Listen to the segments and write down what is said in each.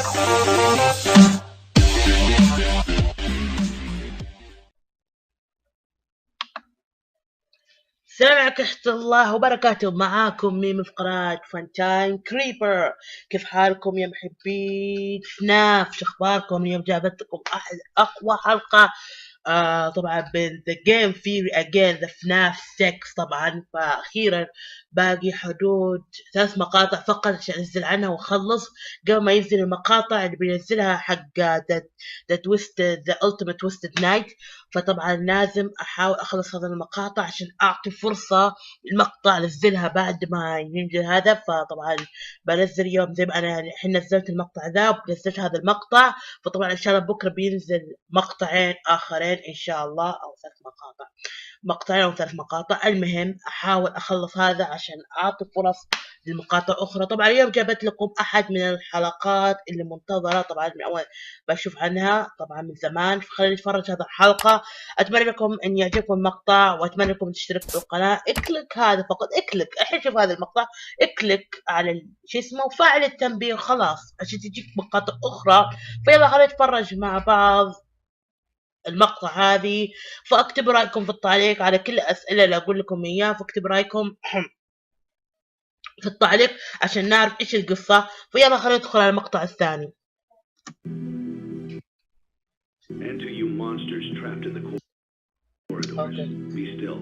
السلام عليكم ورحمة الله وبركاته. معاكم من فقرات فان تايم كريبر. كيف حالكم يا محبين فناف؟ شو اخباركم؟ اليوم جابت لكم اقوى حلقة طبعا من The Game Theory Again The FNAF 6. طبعا فأخيرا باقي حدود 3 مقاطع فقط عشان أنزل عنها وأخلص قبل ما ينزل المقاطع اللي بينزلها حق The Ultimate Twisted Night. فطبعا لازم أحاول أخلص هذا المقاطع عشان أعطي فرصة المقطع أنزلها بعد ما ينزل هذا. فطبعا بنزل اليوم زي ما أنا الحين نزلت المقطع ذا ونزلت هذا المقطع. فطبعا إن شاء الله بكرة بينزل مقطعين آخرين إن شاء الله، أو 3 مقاطع، مقطعين أو 3 مقاطع. المهم أحاول أخلص هذا عشان أعطي فرص لمقاطع أخرى. طبعا اليوم جابت لكم أحد من الحلقات اللي منتظرة، طبعا من أول بشوف عنها طبعا من زمان، فخلينا نتفرج هذا الحلقة. أتمنى لكم أن يعجبكم المقطع وأتمنى لكم تشتركوا في القناة. اكلك هذا فقط، اكلك الحين شوف هذا المقطع، اكلك على شو اسمه وفعل التنبيه خلاص عشان تجيك مقاطع أخرى. فيلا خلينا نتفرج مع بعض المقطع هذه. فاكتبوا رايكم في التعليق على كل الاسئله اللي اقول لكم اياه، فاكتبوا رايكم في التعليق عشان نعرف ايش القصه. فيلا خلينا ندخل على المقطع الثاني. And to you monsters trapped in the corridors, be still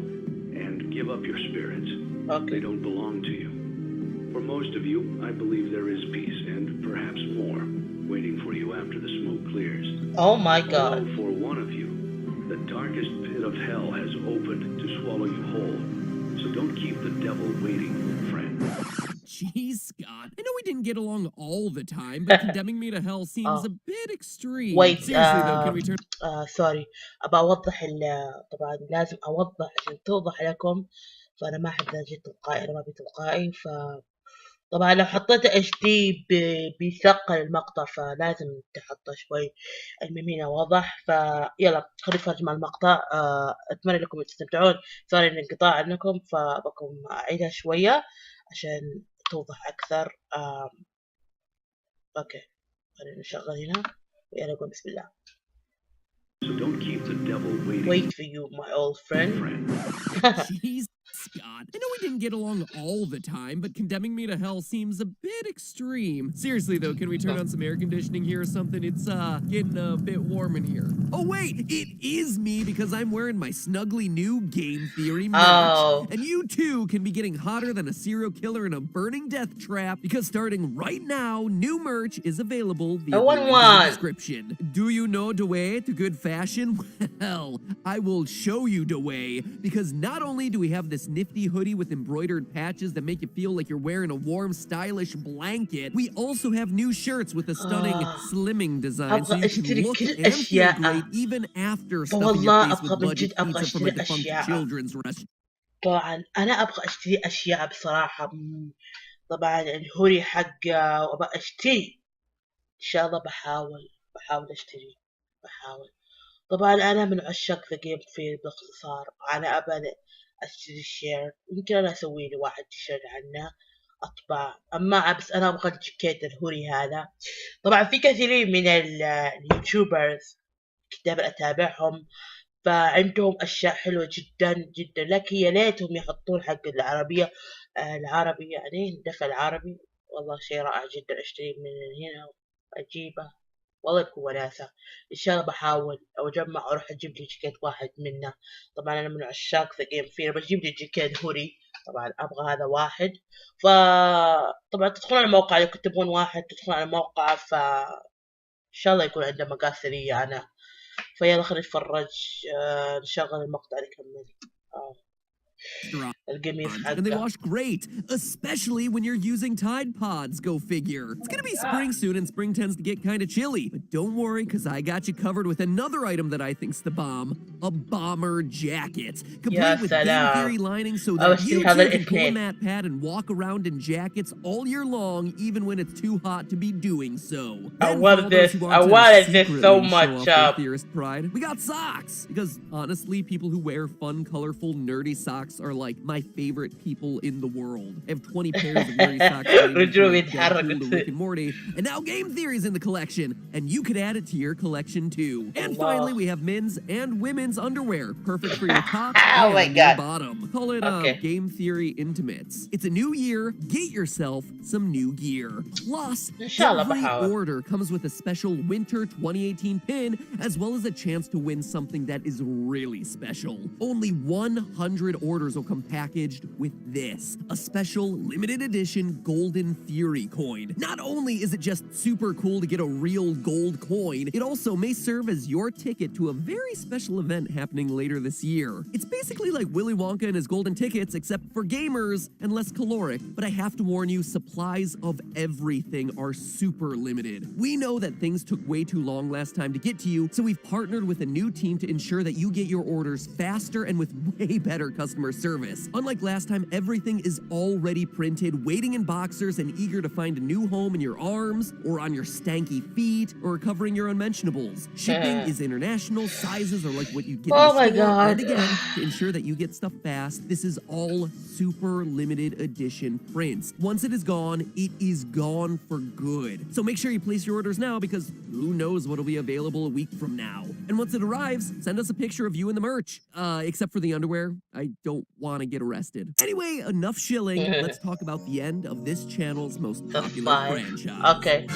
and give up your spirits. They don't belong to you. For most of you, I believe there is peace and perhaps more waiting for you after the smoke clears. Oh my God. Although for one of you, the darkest pit of hell has opened to swallow you whole. So don't keep the devil waiting, friend. Jeez, Scott. I know we didn't get along all the time, but condemning me to hell seems a bit extreme. Wait, seriously though, can we turn... sorry. أبى أوضح طبعا لازم أوضح عشان توضح لكم. فأنا ما أحب جد تلقائي، أنا ما أبي تلقائي. طبعا لو حطيت HD بيثقل المقطع، فلازم تحطه شوي. المهم واضح. فيلا خلينا نتفرج مع المقطع. أتمنى لكم تستمتعون. سوري الانقطاع عنكم، فبكم أعيدها شوية عشان توضح أكثر. أوكي خلينا نشغل هنا ويلا نقول بسم الله. So don't keep the devil waiting. Wait for you, my old friend. Jeez, Scott. I know we didn't get along all the time, but condemning me to hell seems a bit extreme. Seriously though, can we turn on some air conditioning here or something? It's getting a bit warm in here. Oh wait, it is me because I'm wearing my snuggly new Game Theory merch. And you too can be getting hotter than a serial killer in a burning death trap, because starting right now, new merch is available via the description. Do you know the way to good fashion? Well, I will show you the way, because not only do we have this nifty hoodie with embroidered patches that make you feel like you're wearing a warm, stylish blanket, we also have new shirts with a stunning slimming design so you can look and feel great even after stuffing your face with budget pizza from a defunct children's restaurant. طبعا أنا أبغى أشتري أشياء بصراحة. طبعا الهوري حقه وأبغى أشتري إن شاء الله. بحاول أشتري. طبعا أنا من عشاق ذا جيم في باختصار. أنا أبغى أشتري الشير، يمكن أنا أسوي لي واحد تيشيرت عنه أطبع. أما بس أنا أبغى الجاكيت الهوري هذا. طبعا في كثيرين من اليوتيوبرز كتاب أتابعهم فعندهم أشياء حلوة جدا جدا، لكن يا ليتهم يحطون حق العربية العربي، يعني الدفع العربي. والله شيء رائع جدا. أشتري من هنا وأجيبه، والله يكون وناسة. إن شاء الله بحاول أو أجمع وأروح أجيب لي جاكيت واحد منه. طبعا أنا من عشاق ذا جيم فيه، بجيب لي جاكيت هوري. طبعا أبغى هذا واحد. طبعا تدخلون على الموقع اللي كنت تبغون واحد، تدخلون على الموقع. إن شاء الله يكون عنده مقاس ثرية أنا. فيلا خلينا نتفرج. نشغل المقطع نكمل. And they wash great, especially when you're using Tide Pods, go figure. It's gonna be spring soon and spring tends to get kind of chilly. But don't worry, because I got you covered with another item that I think's the bomb. A bomber jacket. Complete with Game Theory lining so that you can pull a mat pad and walk around in jackets all year long, even when it's too hot to be doing so. I wanted this so much. Theorist pride. We got socks, because honestly, people who wear fun, colorful, nerdy socks socks are like my favorite people in the world. I have 20 pairs of Mary socks. Rick and Morty, and now game theory's in the collection, and you could add it to your collection too. And finally, we have men's and women's underwear, perfect for your top and your bottom. Call it Game Theory Intimates. It's a new year. Get yourself some new gear. Plus, every order comes with a special Winter 2018 pin, as well as a chance to win something that is really special. Only 100 orders will come packaged with this, a special limited edition Golden Theory coin. Not only is it just super cool to get a real gold coin, it also may serve as your ticket to a very special event happening later this year. It's basically like Willy Wonka and his golden tickets, except for gamers and less caloric. But I have to warn you, supplies of everything are super limited. We know that things took way too long last time to get to you, so we've partnered with a new team to ensure that you get your orders faster and with way better customer service. Unlike last time, everything is already printed, waiting in boxers and eager to find a new home in your arms, or on your stanky feet, or covering your unmentionables. Shipping is international, sizes are like what you get in the store. And again, to ensure that you get stuff fast, this is all super limited edition prints. Once it is gone, it is gone for good. So make sure you place your orders now, because who knows what'll be available a week from now. And once it arrives, send us a picture of you in the merch. Except for the underwear. I don't want to get arrested. Anyway, enough shilling. Let's talk about the end of this channel's most popular franchise. Okay.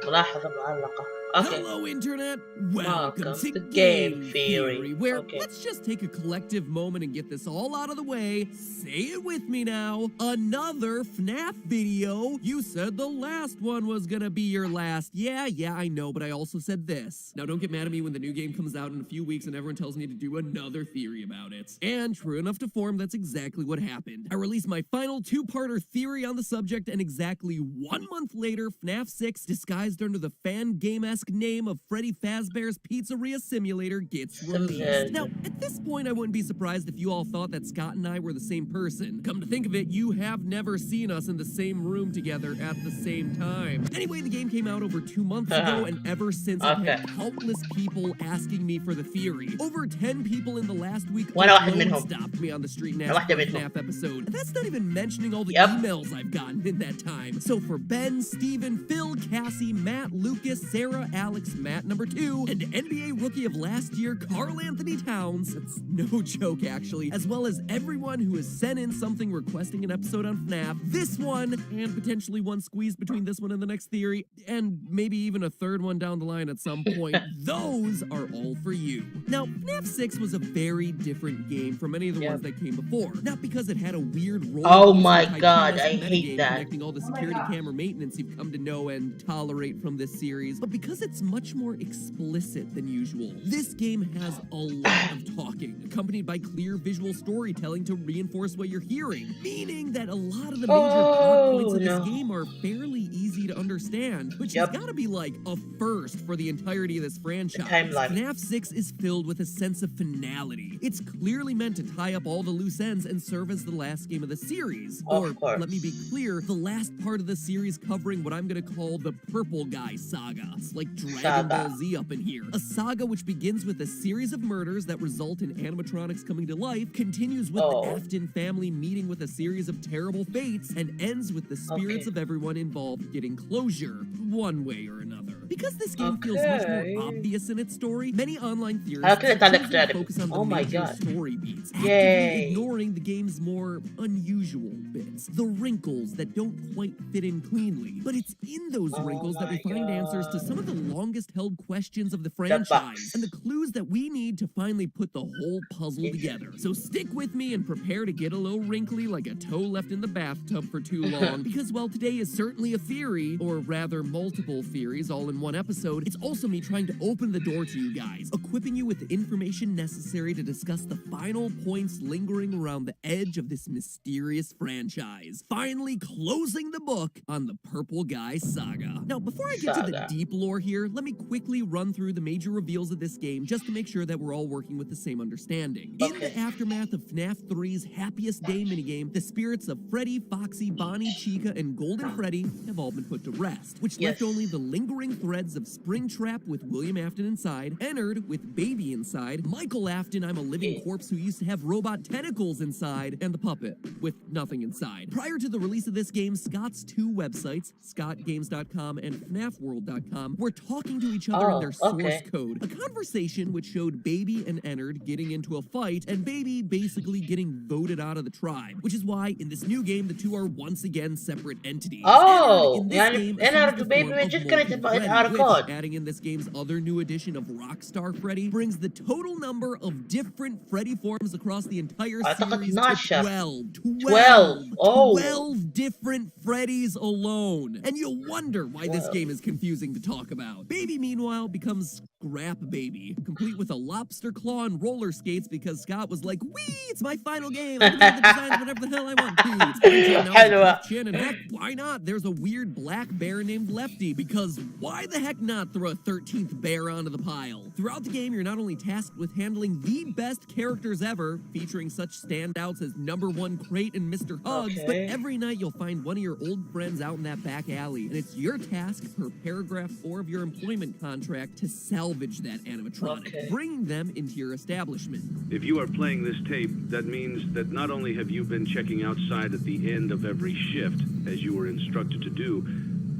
ملاحظة معلقة. Okay. Hello, Internet. Welcome to Game Theory, where let's just take a collective moment and get this all out of the way. Say it with me now. Another FNAF video. You said the last one was gonna be your last. Yeah, I know, but I also said this. Now, don't get mad at me when the new game comes out in a few weeks and everyone tells me to do another theory about it. And true enough to form, that's exactly what happened. I released my final two-parter theory on the subject, and exactly 1 month later, FNAF 6, disguised under the fan game-esque name of Freddy Fazbear's Pizzeria Simulator, gets released. Now, at this point, I wouldn't be surprised if you all thought that Scott and I were the same person. Come to think of it, you have never seen us in the same room together at the same time. Anyway, the game came out over 2 months ago, and ever since I've had countless people asking me for the theory. Over 10 people in the last week stopped me on the street and asked for a FNAF episode. And that's not even mentioning all the emails I've gotten in that time. So for Ben, Steven, Phil, Cassie, Matt, Lucas, Sarah, Alex, Matt number 2, and NBA Rookie of last year, Carl Anthony Towns, that's no joke actually, as well as everyone who has sent in something requesting an episode on FNAF, this one, and potentially one squeezed between this one and the next theory, and maybe even a third one down the line at some point, those are all for you. Now, FNAF 6 was a very different game from any of the ones that came before. Not because it had a weird role. Oh my god, I hate that. Connecting all the security camera maintenance you've come to know and tolerate from this series, but because it's much more explicit than usual. This game has a lot of talking, accompanied by clear visual storytelling to reinforce what you're hearing, meaning that a lot of the major plot points in this game are fairly easy to understand, which has got to be like a first for the entirety of this franchise. FNAF 6 is filled with a sense of finality. It's clearly meant to tie up all the loose ends and serve as the last game of the series. Or, let me be clear, the last part of the series covering what I'm going to call the Purple Guy Saga. It's like Dragon Ball Z up in here. A saga which begins with a series of murders that result in animatronics coming to life, continues with the Afton family meeting with a series of terrible fates, and ends with the spirits of everyone involved getting closure, one way or another. Because this game feels much more obvious in its story, many online theorists focus on the major story beats, actively ignoring the game's more unusual bits, the wrinkles that don't quite fit in cleanly. But it's in those wrinkles that we find answers to some of the longest held questions of the franchise, and the clues that we need to finally put the whole puzzle together. So stick with me and prepare to get a little wrinkly like a toe left in the bathtub for too long, because while today is certainly a theory, or rather multiple theories all in one episode, it's also me trying to open the door to you guys, equipping you with the information necessary to discuss the final points lingering around the edge of this mysterious franchise, finally closing the book on the Purple Guy Saga. Now, before I get to the deep lore here, let me quickly run through the major reveals of this game just to make sure that we're all working with the same understanding. In the aftermath of FNAF 3's Happiest Day minigame, the spirits of Freddy, Foxy, Bonnie, Chica, and Golden Freddy have all been put to rest, which left only the lingering threads of Springtrap with William Afton inside, Ennard with Baby inside, Michael Afton, I'm a living corpse who used to have robot tentacles inside, and the puppet with nothing inside. Prior to the release of this game, Scott's two websites, scottgames.com and fnafworld.com, were talking to each other in their source code. A conversation which showed Baby and Ennard getting into a fight, and Baby basically getting voted out of the tribe, which is why in this new game the two are once again separate entities. Ennard وبيبي من جد كانت الحركات. Adding in this game's other new addition of Rockstar Freddy brings the total number of different Freddy forms across the entire series to 12 different Freddys alone. And you'll wonder why this game is confusing to talk about. Baby, meanwhile, becomes Scrap Baby, complete with a lobster claw and roller skates because Scott was like, "Wee, it's my final game. I can do the designs whatever the hell I want to." And heck, why not? There's a weird black bear named Lefty, because why the heck not throw a 13th bear onto the pile? Throughout the game, you're not only tasked with handling the best characters ever, featuring such standouts as #1 Crate and Mr. Hugs, but every night you'll find one of your old friends out in that back alley, and it's your task per paragraph 4 of your employment contract to salvage that animatronic, bringing them into your establishment. If you are playing this tape, that means that not only have you been checking outside at the end of every shift, as you were instructed to do,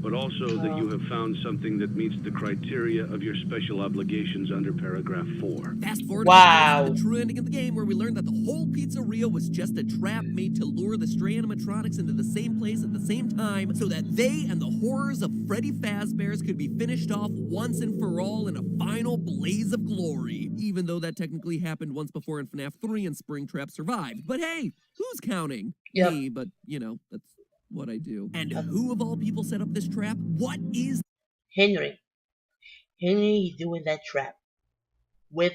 but also that you have found something that meets the criteria of your special obligations under paragraph 4. Fast forward to the true ending of the game, where we learned that the whole pizzeria was just a trap made to lure the stray animatronics into the same place at the same time, so that they and the horrors of Freddy Fazbear's could be finished off once and for all in a final blaze of glory. Even though that technically happened once before in FNAF 3 and Springtrap survived. But hey, who's counting? Me, but you know, that's what I do. And who of all people set up this trap? What is Henry is doing that trap with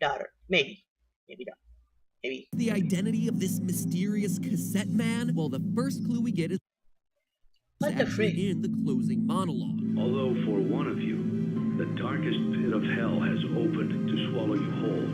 daughter. Maybe not. Maybe. The identity of this mysterious cassette man? Well, the first clue we get is actually in the closing monologue. Although for one of you, the darkest pit of hell has opened to swallow you whole.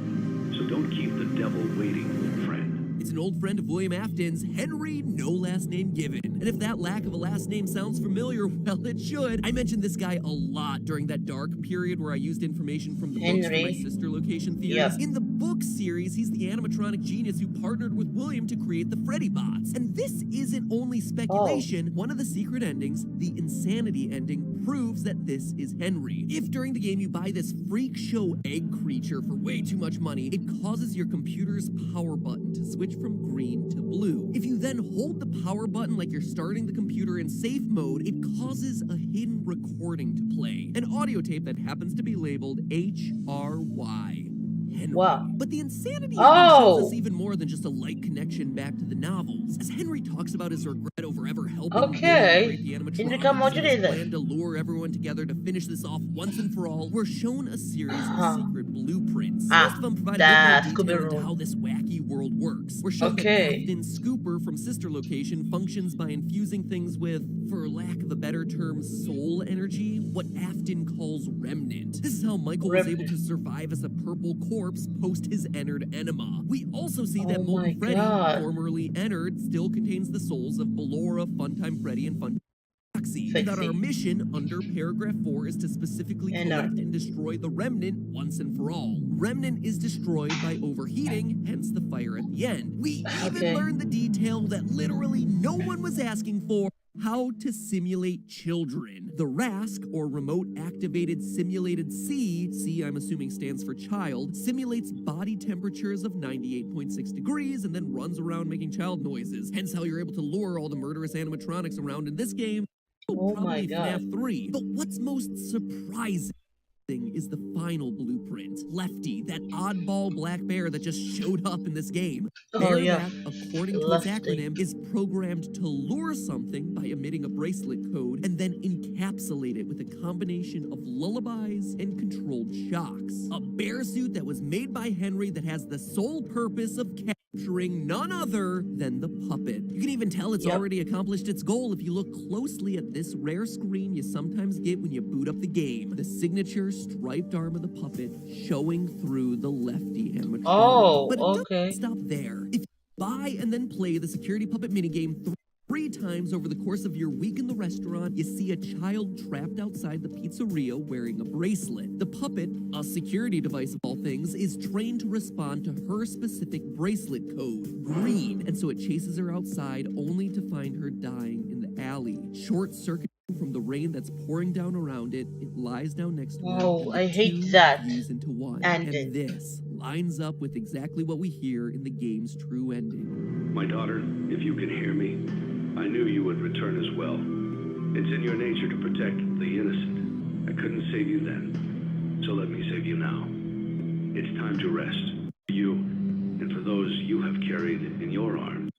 So don't keep the devil waiting, friend. It's an old friend of William Afton's, Henry, no last name given. And if that lack of a last name sounds familiar, well, it should. I mentioned this guy a lot during that dark period where I used information from the books for my sister location theories. In the book series, he's the animatronic genius who partnered with William to create the Freddy bots. And this isn't only speculation. One of the secret endings, the insanity ending, proves that this is Henry. If during the game you buy this freak show egg creature for way too much money, it causes your computer's power button to switch from green to blue. If you then hold the power button like you're starting the computer in safe mode, it causes a hidden recording to play. An audio tape that happens to be labeled HRY. Henry. But the insanity shows us even more than just a light connection back to the novels. As Henry talks about his regret over ever helping create the animatronics, plan to lure everyone together to finish this off once and for all, we're shown a series of secret blueprints. Most of them provide a bit more detail into how this wacky world works. We're shown that Captain Scooper from Sister Location functions by infusing things with, for lack of a better term, soul energy, what Afton calls remnant. This is how Michael was able to survive as a purple corpse post his Ennard enema. We also see that Molten Freddy, formerly Ennard, still contains the souls of Ballora, Funtime Freddy, and Funtime Foxy. And that our mission under paragraph 4 is to specifically collect and destroy the remnant once and for all. Remnant is destroyed by overheating, hence the fire at the end. We even learn the detail that literally no one was asking for: how to simulate children. The RASC, or Remote Activated Simulated C, I'm assuming stands for child, simulates body temperatures of 98.6 degrees and then runs around making child noises. Hence how you're able to lure all the murderous animatronics around in this game. Probably FNAF 3. But what's most surprising is the final blueprint. Lefty, that oddball black bear that just showed up in this game. That, according to its acronym, is programmed to lure something by emitting a bracelet code and then encapsulate it with a combination of lullabies and controlled shocks. A bear suit that was made by Henry that has the sole purpose of capturing none other than the puppet. You can even tell it's already accomplished its goal if you look closely at this rare screen you sometimes get when you boot up the game. The signature striped arm of the puppet showing through the Lefty animatronic. But it doesn't stop there. If you buy and then play the security puppet minigame 3 3 times over the course of your week in the restaurant, you see a child trapped outside the pizzeria wearing a bracelet. The puppet, a security device of all things, is trained to respond to her specific bracelet code, green, and so it chases her outside only to find her dying in the alley. Short-circuiting from the rain that's pouring down around it, it lies down next to her. Oh, I hate 2 that. fuse into 1. And this lines up with exactly what we hear in the game's true ending. My daughter, if you can hear me, I knew you would return as well. It's in your nature to protect the innocent. I couldn't save you then, so let me save you now. It's time to rest. For you, and for those you have carried in your arms.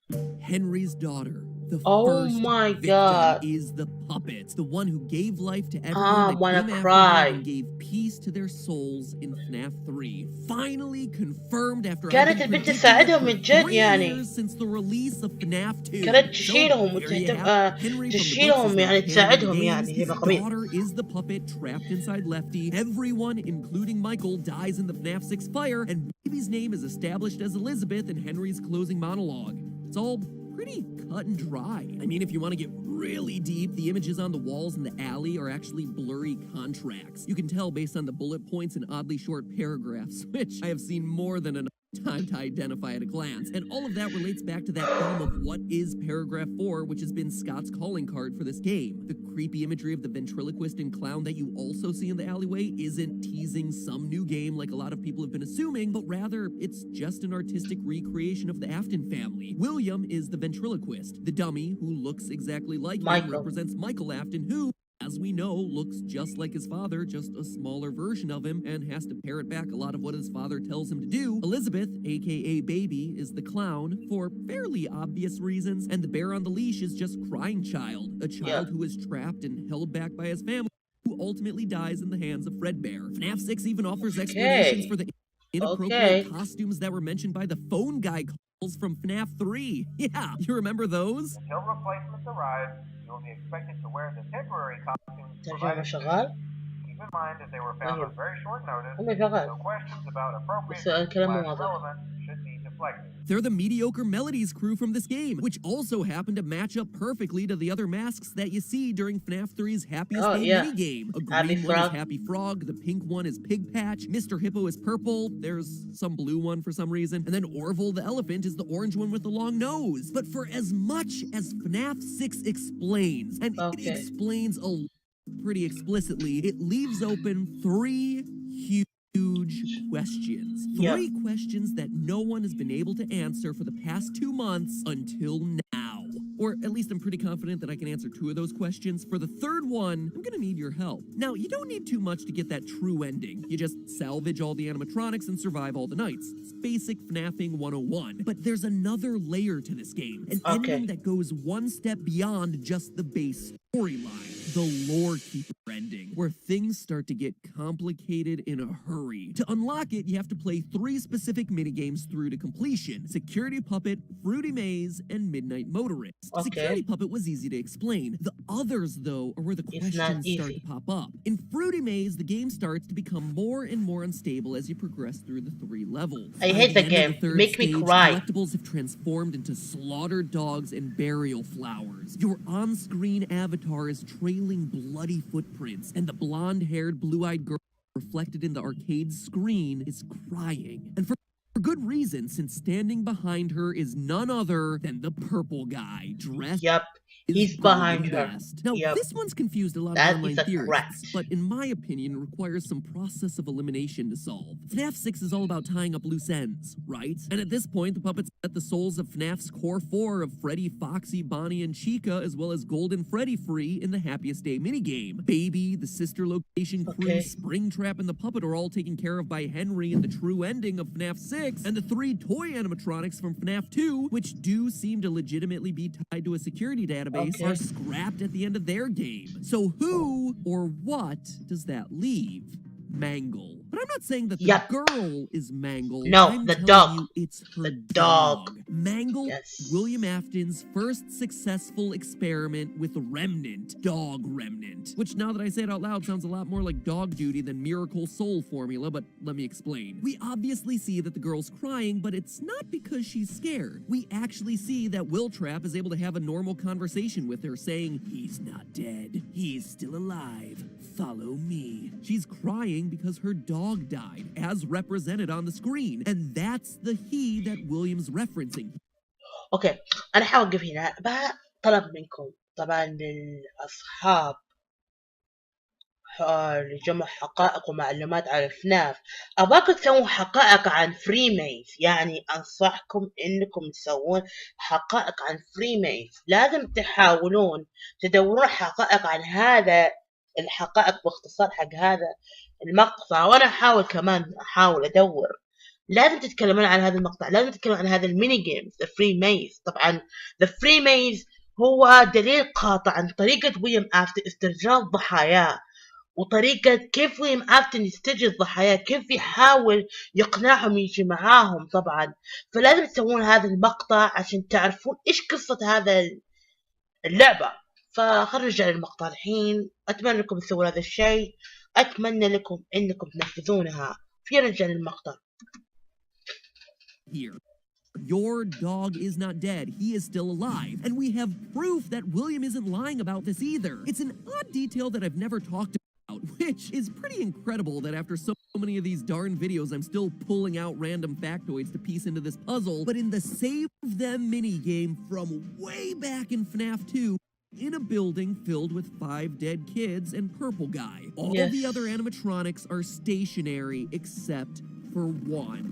Henry's daughter. The Oh first my victim God. is the puppet, the one who gave life to everyone that wanna came after cry. her and gave peace to their souls in FNAF 3. Finally confirmed after كانت البنت تساعدهم من جد 3 يعني. years since the release of FNAF 2. كانت تشيلهم there you have it. Henry from the تشيلهم books is يعني now تساعدهم canon in the يعني games. زي His مقامين. daughter is the puppet trapped inside Lefty. Everyone, including Michael, dies in the FNAF 6 fire, and baby's name is established as Elizabeth in Henry's closing monologue. It's all pretty cut and dry. I mean, if you want to get really deep, the images on the walls in the alley are actually blurry contracts. You can tell based on the bullet points and oddly short paragraphs, which I have seen more than enough time to identify at a glance. And all of that relates back to that theme of what is paragraph 4, which has been Scott's calling card for this game. The creepy imagery of the ventriloquist and clown that you also see in the alleyway isn't teasing some new game like a lot of people have been assuming, but rather it's just an artistic recreation of the Afton family. William is the ventriloquist. The dummy, who looks exactly like him, represents Michael Afton, who, as we know, looks just like his father, just a smaller version of him, and has to parrot back a lot of what his father tells him to do. Elizabeth, aka Baby, is the clown, for fairly obvious reasons, and the bear on the leash is just Crying Child, a child who is trapped and held back by his family, who ultimately dies in the hands of Fredbear. FNAF 6 even offers explanations for the inappropriate costumes that were mentioned by the phone guy calls from FNAF 3. Yeah, you remember those? Until replacements arrive, you will be expected to wear the temporary costumes ترجمة provided. شغال؟ Keep in mind that they were found on very short notice, شغال. so questions about appropriate بس كلامه واضح. relevance should be deflected. They're the Mediocre Melodies crew from this game, which also happen to match up perfectly to the other masks that you see during FNAF 3's Happiest Day minigame. A green one is Happy Frog, the pink one is Pig Patch, Mr. Hippo is purple, there's some blue one for some reason, and then Orville the elephant is the orange one with the long nose. But for as much as FNAF 6 explains, and it explains a lot pretty explicitly, it leaves open 3 huge questions. 3 questions that no one has been able to answer for the past 2 months until now. Or at least I'm pretty confident that I can answer 2 of those questions. For the third one, I'm gonna need your help. Now, you don't need too much to get that true ending. You just salvage all the animatronics and survive all the nights. It's basic FNAFing 101. But there's another layer to this game. An ending that goes one step beyond just the base storyline. The Lore Keeper ending, where things start to get complicated in a hurry. To unlock it, you have to play 3 specific minigames through to completion: Security Puppet, Fruity Maze, and Midnight Motorist. Security Puppet was easy to explain. The others, though, are where the questions start to pop up. In Fruity Maze, the game starts to become more and more unstable as you progress through the 3 levels. I hate the game. Make me cry. Collectibles have transformed into slaughtered dogs and burial flowers. Your on-screen avatar is trailing bloody footprints, and the blonde-haired, blue-eyed girl reflected in the arcade screen is crying. And for good reason, since standing behind her is none other than the purple guy, dressed He's behind her. Now, this one's confused a lot of online theorists, but in my opinion, requires some process of elimination to solve. FNAF 6 is all about tying up loose ends, right? And at this point, the puppets set the souls of FNAF's core 4 of Freddy, Foxy, Bonnie, and Chica, as well as Golden Freddy free in the Happiest Day minigame. Baby, the sister location crew, Springtrap, and the puppet are all taken care of by Henry in the true ending of FNAF 6, and the 3 toy animatronics from FNAF 2, which do seem to legitimately be tied to a security database, are scrapped at the end of their game. So who or what does that leave? Mangle. But I'm not saying that the Yep. girl is mangled. No, I'm the telling dog. you it's her The dog. Mangled Yes. William Afton's first successful experiment with remnant, dog remnant. Which, now that I say it out loud, sounds a lot more like dog duty than miracle soul formula, but let me explain. We obviously see that the girl's crying, but it's not because she's scared. We actually see that Will Trap is able to have a normal conversation with her, saying, "He's not dead. He's still alive. Follow me." She's crying because her dog died, as represented on the screen, and that's the he that William's referencing. اوكي انا حوقف هنا. بقى طلب منكم طبعا للاصحاب لجمع حقائق ومعلومات عن فناف، اباكم تسوون حقائق عن فريميز. يعني انصحكم انكم تسوون حقائق عن فريميز. لازم تحاولون تدورون حقائق عن هذا الحقائق باختصار حق هذا المقطع، وانا احاول ادور. لازم تتكلمون عن هذا المقطع، لازم تتكلمون عن هذا الميني جيمز ذا فري ميز. طبعا ذا فري ميز هو دليل قاطع عن طريقة ويليام آفتن استرجاع ضحاياه، وطريقة كيف ويليام آفتن يسترجع ضحاياه، كيف يحاول يقنعهم يجي معاهم. طبعا فلازم تسوون هذا المقطع عشان تعرفون ايش قصة هذا اللعبة. فخلينا نرجع للمقطع الحين. اتمنى انكم تسوون هذا الشيء، اتمنى لكم انكم تنفذونها. في نرجع للمقطع. Here. Your dog is not dead. He is still alive. And we have proof that William isn't lying about this either. It's an odd detail that I've never talked about, which is pretty incredible that after so many of these darn videos, I'm still pulling out random factoids to piece into this puzzle. But in the Save Them minigame from way back in FNAF 2, in a building filled with 5 dead kids and Purple Guy, all the other animatronics are stationary except for one,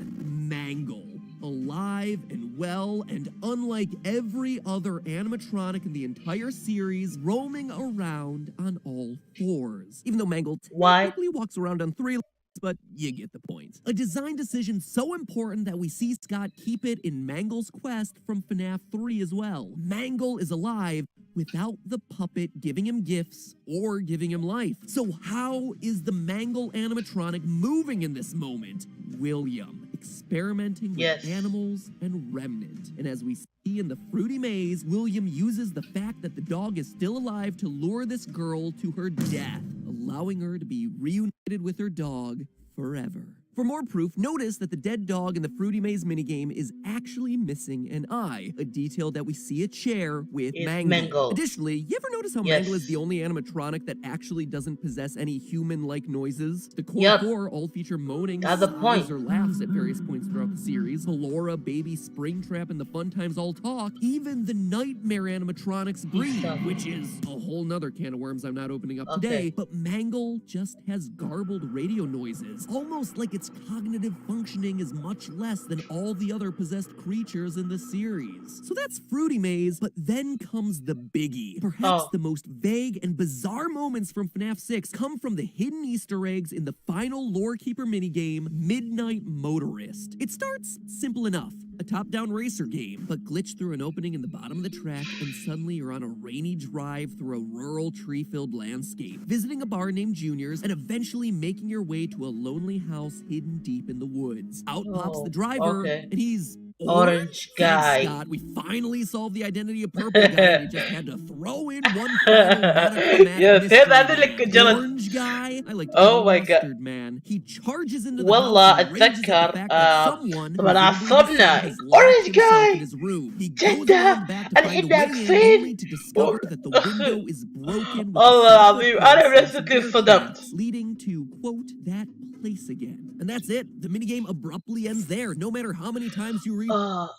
Mangle. Alive and well, and unlike every other animatronic in the entire series, roaming around on all 4s. Even though Mangle technically walks around on 3 legs, but you get the point. A design decision so important that we see Scott keep it in Mangle's quest from FNAF 3 as well. Mangle is alive without the puppet giving him gifts or giving him life. So how is the Mangle animatronic moving in this moment? William experimenting with animals and remnant. And as we see in the Fruity Maze, William uses the fact that the dog is still alive to lure this girl to her death, allowing her to be reunited with her dog forever. For more proof, notice that the dead dog in the Fruity Maze minigame is actually missing an eye, a detail that we see a chair with Mangle. Additionally, you ever notice how Mangle is the only animatronic that actually doesn't possess any human-like noises? The core 4 all feature moaning, sighs, or laughs at various points throughout the series. Ballora, Baby, Springtrap, and the Fun Times all talk. Even the Nightmare animatronics breathe, which is a whole nother can of worms I'm not opening up today. But Mangle just has garbled radio noises, almost like it's cognitive functioning is much less than all the other possessed creatures in the series. So that's Fruity Maze, but then comes the biggie. Perhaps the most vague and bizarre moments from FNAF 6 come from the hidden Easter eggs in the final Lorekeeper minigame, Midnight Motorist. It starts simple enough. A top-down racer game, but glitch through an opening in the bottom of the track, and suddenly you're on a rainy drive through a rural tree-filled landscape, visiting a bar named Junior's, and eventually making your way to a lonely house hidden deep in the woods. Out pops the driver, and he's Orange Guy. Scott, we finally solved the identity of Purple Guy. We just had to throw in one final monochromatic Orange Guy. I like to call him Mustard Man. He charges into the والله house and rages at اتذكر the fact that someone طبعا who's عصبنا. has locked Orange himself Guy in his room. He goes جدة around back to find a way الحين in, فين؟ only to discover that the window is broken with والله a العظيم انا footprint بنفسي and some انصدمت. traps, leading to quote that place again. And that's it. The minigame abruptly ends there, no matter how many times you read.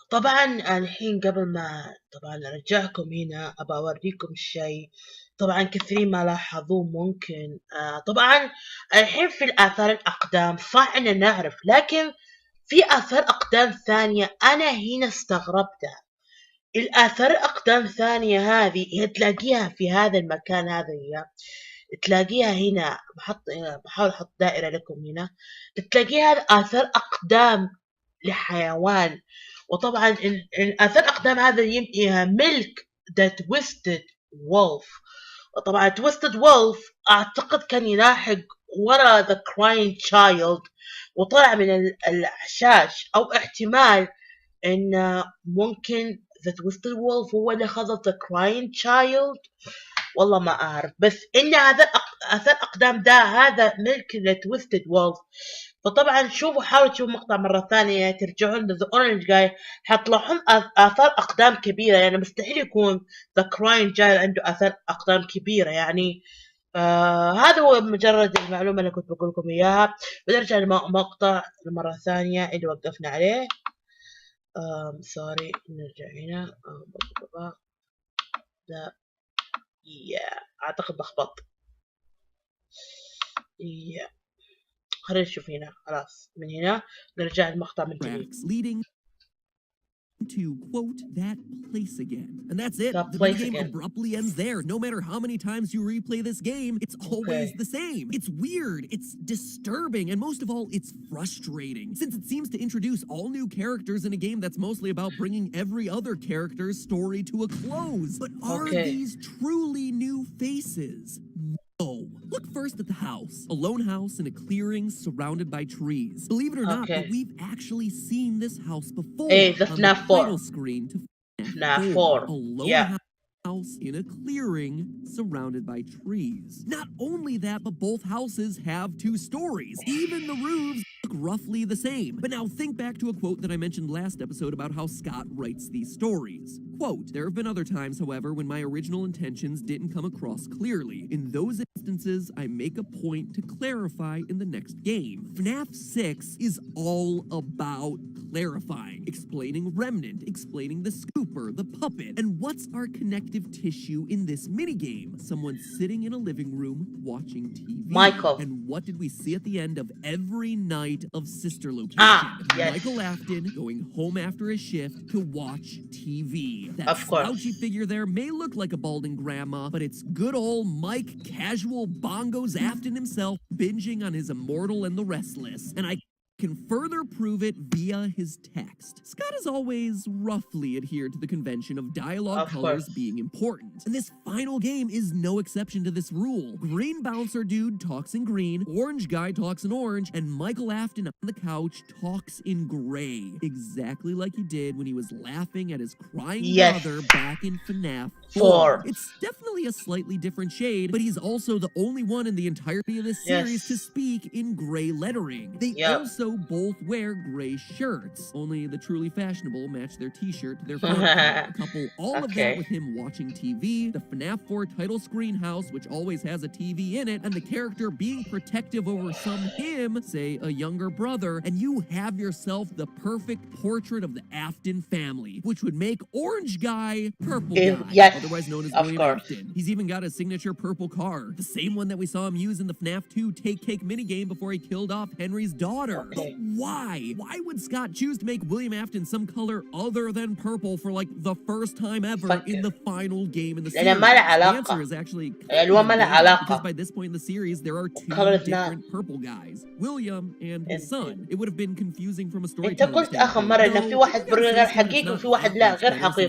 طبعا الحين قبل ما طبعا ارجعكم هنا ابى اوريكم شيء طبعا كثيرين ما لاحظوه ممكن. طبعا الحين في الآثار الأقدام صح إن نعرف، لكن في آثار أقدام ثانية أنا هنا استغربتها. الآثار الأقدام الثانية هذه تلاقيها في هذا المكان هذا، هي تلاقيها هنا. بحاول أحط دائرة لكم هنا. تلاقيها آثار أقدام لحيوان، وطبعا الآثار الأقدام هذا يمكنها ملك the twisted wolf. طبعا تويستد وولف اعتقد كان يلاحق ورا ذا كراين تشايلد وطلع من الشاش، او احتمال ان ممكن ذا تويستد وولف هو اللي خذ ذا كراين تشايلد. والله ما اعرف، بس ان هذا اثر اقدام ده هذا ملك لتويستد وولف. فطبعا شوفوا، حاولوا تشوفوا مقطع مرة ثانية، ترجعون لذا اورنج جاي، حتلاحظون اثار اقدام كبيرة. يعني مستحيل يكون ذا كراين جاي عنده اثار اقدام كبيرة يعني. هذا هو مجرد المعلومة اللي كنت بقول لكم اياها. بنرجع لمقطع مرة ثانية اللي وقفنا عليه. سوري، نرجع هنا. ده اعتقد لخبط. خلينا نشوف هنا. خلاص من هنا نرجع المقطع من جديد. To quote that place again. And that's it. That The place game again. abruptly ends there. No matter how many times you replay this game, it's always the same. It's weird, it's disturbing, and most of all, it's frustrating. Since it seems to introduce all new characters in a game that's mostly about bringing every other character's story to a close. But are these truly new faces? No. Look first at the house. A lone house in a clearing surrounded by trees. Believe it or not, but we've actually seen this house before the on FNAF the title screen to FNAF 4. A lone house in a clearing surrounded by trees. Not only that, but both houses have two stories. Even the roofs look roughly the same. But now think back to a quote that I mentioned last episode about how Scott writes these stories. Quote, there have been other times, however, when my original intentions didn't come across clearly. In those instances, I make a point to clarify in the next game. FNAF 6 is all about clarifying, explaining Remnant, explaining the scooper, the puppet, and what's our connective tissue in this minigame? Someone sitting in a living room watching TV. Michael. And what did we see at the end of every night of Sister Location? Michael Afton going home after his shift to watch TV. That slouchy figure there may look like a balding grandma, but it's good old Mike Casual Bongos Afton himself binging on his Immortal and the Restless. And I can further prove it via his text. Scott has always roughly adhered to the convention of dialogue colors being important, and this final game is no exception to this rule. Green bouncer dude talks in green, orange guy talks in orange, and Michael Afton on the couch talks in gray, exactly like he did when he was laughing at his crying brother back in FNAF 4. It's definitely a slightly different shade, but he's also the only one in the entirety of this series to speak in gray lettering. They also both wear gray shirts. Only the truly fashionable match their t-shirt to their photo. Couple all of that with him watching TV, the FNAF 4 title screen house, which always has a TV in it, and the character being protective over some him, say a younger brother, and you have yourself the perfect portrait of the Afton family, which would make Orange Guy Purple Guy, otherwise known as William Afton. He's even got a signature purple car, the same one that we saw him use in the FNAF 2 Take Cake minigame before he killed off Henry's daughter. But why? Why would Scott choose to make William Afton some color other than purple for like the first time ever in the final game in the series? The answer is actually because by this point in the series there are two different purple guys, William and his son. It would have been confusing from a storytelling standpoint.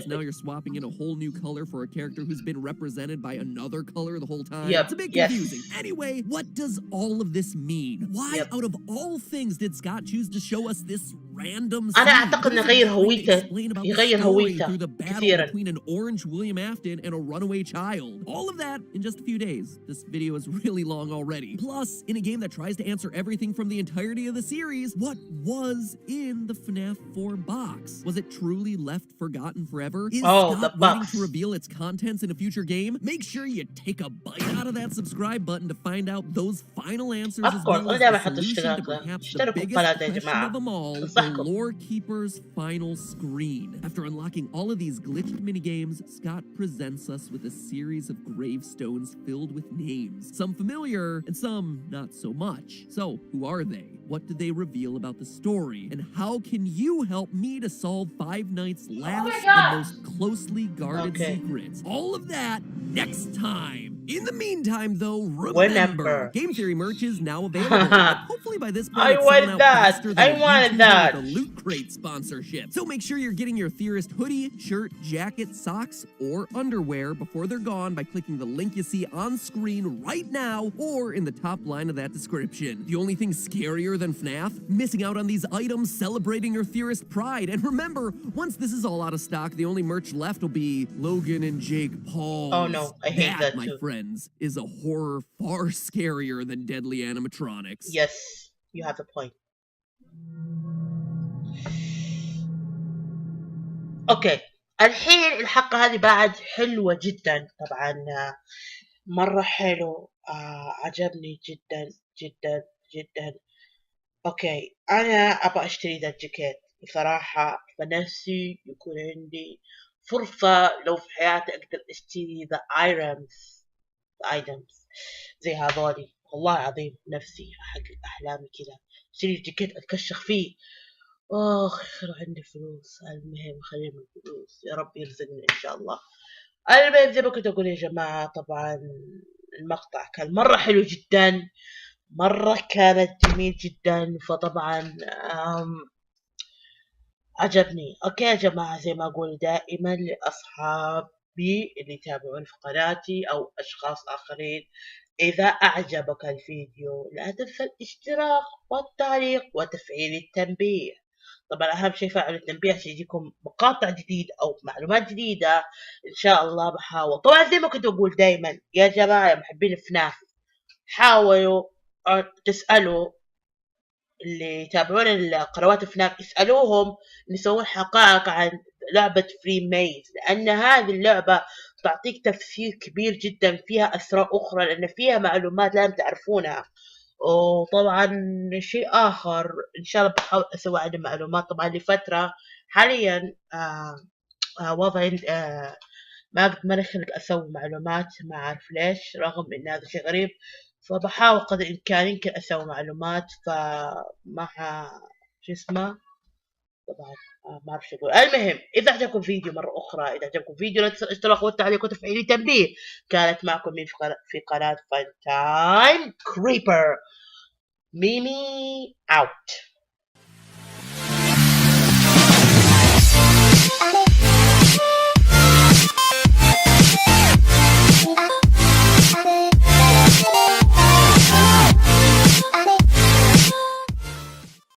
Now you're swapping in a whole new color for a character who's been represented by another color the whole time. It's a bit confusing. Anyway, what does all of this mean? Why out of all things did Scott choose to show us this random scene? أنا أعتقد إنه يغير هويته through the battle كثيرا. between an orange William Afton and a runaway child. All of that in just a few days. This video is really long already. Plus, in a game that tries to answer everything from the entirety of the series, what was in the FNAF 4 box? Was it truly left forgotten forever? Is Scott waiting to reveal its contents in a future game? Make sure you take a bite out of that subscribe button to find out those final answers as well as the solution to perhaps the biggest question of them all, the Lore Keeper's final screen. After unlocking all of these glitched minigames, Scott presents us with a series of gravestones filled with names. Some familiar and some not so much. So, who are they? What do they reveal about the story? And how can you help me to solve Five Nights' last and most closely guarded secrets? All of that next time In the meantime, though, remember, Game Theory merch is now available. And hopefully by this point, it's selling out faster than a YouTuber with a Loot Crate sponsorship. So make sure you're getting your Theorist hoodie, shirt, jacket, socks, or underwear before they're gone by clicking the link you see on screen right now or in the top line of that description. The only thing scarier than FNAF? Missing out on these items, celebrating your Theorist pride. And remember, once this is all out of stock, the only merch left will be Logan and Jake Paul. Oh no, I hate that my too. Friends, is a horror far scarier than deadly animatronics. Yes, you have the point. اوكي الحين الحلقة هذه بعد حلوة جدا طبعا، مرة حلو، عجبني جدا جدا جدا. اوكي انا ابغى اشتري ذا الجاكيت بصراحة، فنفسي يكون عندي فرصة لو في حياتي اقدر اشتري ذا ايتمز زي هذولي. والله العظيم نفسي احقق احلامي كذا، اشتري جاكيت اتكشخ فيه. لو عندي فلوس، المهم خلينا الفلوس، يا رب يرزقني ان شاء الله. المهم زي ما كنت اقول يا جماعة، طبعا المقطع كان مرة حلو جدا، مرة كانت جميل جدا، فطبعا عجبني. اوكي يا جماعة، زي ما اقول دائما لاصحابي اللي يتابعون في قناتي او اشخاص اخرين، اذا اعجبك الفيديو لا تنسى الاشتراك والتعليق وتفعيل التنبيه. طبعا اهم شيء فعلوا التنبيه عشان يجيكم مقاطع جديدة او معلومات جديدة ان شاء الله. بحاول طبعا زي ما كنت اقول دائما يا جماعة يا محبين فناف، حاولوا تسألوا اللي يتابعون القنوات فناف، يسألوهم يسوون حقائق عن لعبة فري ميز، لأن هذه اللعبة تعطيك تفسير كبير جدا، فيها أسرار أخرى لأن فيها معلومات لازم تعرفونها. وطبعا شيء آخر إن شاء الله بحاول أسوي عنه معلومات. طبعا لفترة حاليا وضعي ما نخلق أسوي معلومات، ما أعرف ليش، رغم إن هذا شيء غريب، فبحاول قدر الإمكان يمكن أسوي معلومات. فمع شو اسمه طبعا ما أعرف شو أقول. المهم إذا عجبكم فيديو مرة أخرى، إذا عجبكم فيديو لا تنسوا الاشتراك والتعليق وتفعيل التنبيه. كانت معكم مين في قناة فان تايم كريبر. ميمي أوت.